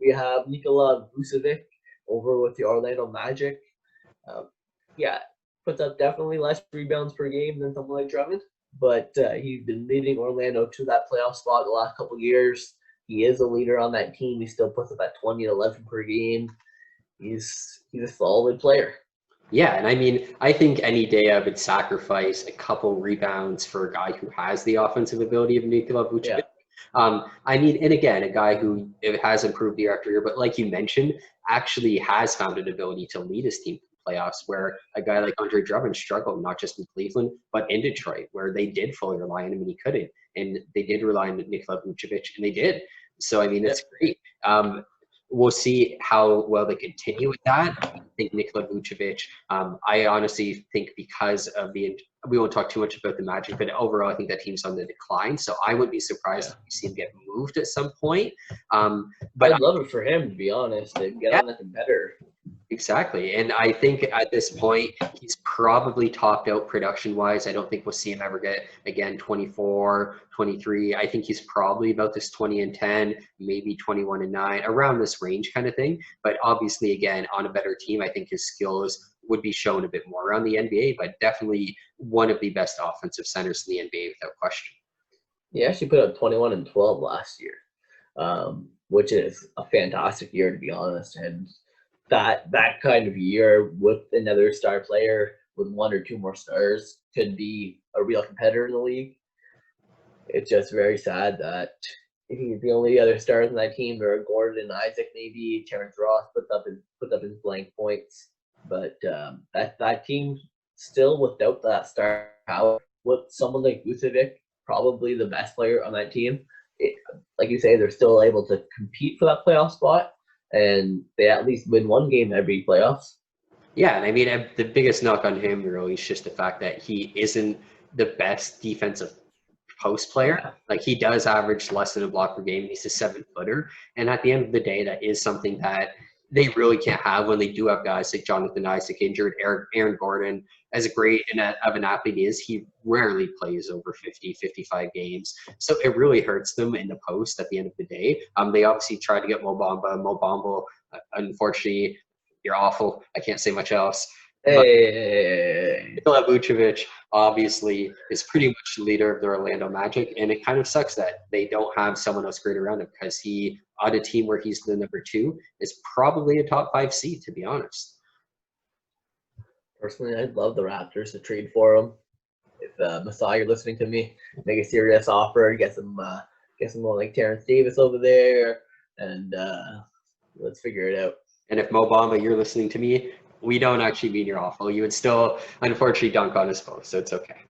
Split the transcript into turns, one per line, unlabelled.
we have Nikola Vucevic over with the Orlando Magic. Yeah, puts up definitely less rebounds per game than someone like Drummond, but he's been leading Orlando to that playoff spot the last couple of years. He is a leader on that team. He still puts up at 20 and 11 per game. He's a solid player.
Yeah, and I mean, I think any day I would sacrifice a couple rebounds for a guy who has the offensive ability of Nikola Vucevic.
Yeah.
I mean, and again, a guy who has improved year after year, but like you mentioned, actually has found an ability to lead his team to the playoffs, where a guy like Andre Drummond struggled, not just in Cleveland, but in Detroit, where they did fully rely on him and he couldn't. And they did rely on Nikola Vucevic, and they did. So, I mean, it's great. We'll see how well they continue with that. I think Nikola Vucevic, I honestly think because of we won't talk too much about the Magic, but overall I think that team's on the decline. So I would be surprised if we see him get moved at some point. But
I'd love it for him, to be honest, to get on nothing better.
Exactly. And I think at this point, he's probably topped out production-wise. I don't think we'll see him ever get, again, 24, 23. I think he's probably about this 20 and 10, maybe 21 and 9, around this range kind of thing. But obviously, again, on a better team, I think his skills would be shown a bit more around the NBA, but definitely one of the best offensive centers in the NBA without question.
He actually put up 21 and 12 last year, which is a fantastic year, to be honest. And that kind of year with another star player with one or two more stars could be a real competitor in the league. It's just very sad that the only other stars in that team are Gordon and Isaac, maybe Terrence Ross puts up his blank points, but that team still without that star power, with someone like Vucevic, probably the best player on that team. Like you say, they're still able to compete for that playoff spot. And they at least win one game every playoffs.
Yeah, and I mean, the biggest knock on him really is just the fact that he isn't the best defensive post player.
Yeah.
Like, he does average less than a block per game. He's a 7-footer. And at the end of the day, that is something that they really can't have when they do have guys like Jonathan Isaac injured. Aaron Gordon, as great of an athlete is, he rarely plays over 50, 55 games. So it really hurts them in the post at the end of the day. They obviously tried to get Mo Bamba, unfortunately, you're awful. I can't say much else.
Hey.
Nikola Vucevic obviously is pretty much the leader of the Orlando Magic, and it kind of sucks that they don't have someone else great around him, because he, on a team where he's the number 2, is probably a top 5 seed, to be honest.
Personally, I'd love the Raptors to trade for him. If Masai, you're listening to me, make a serious offer, get someone like Terrence Davis over there, and let's figure it out.
And if Mo Bamba, you're listening to me, we don't actually mean you're awful. You would still, unfortunately, dunk on us both, so it's okay.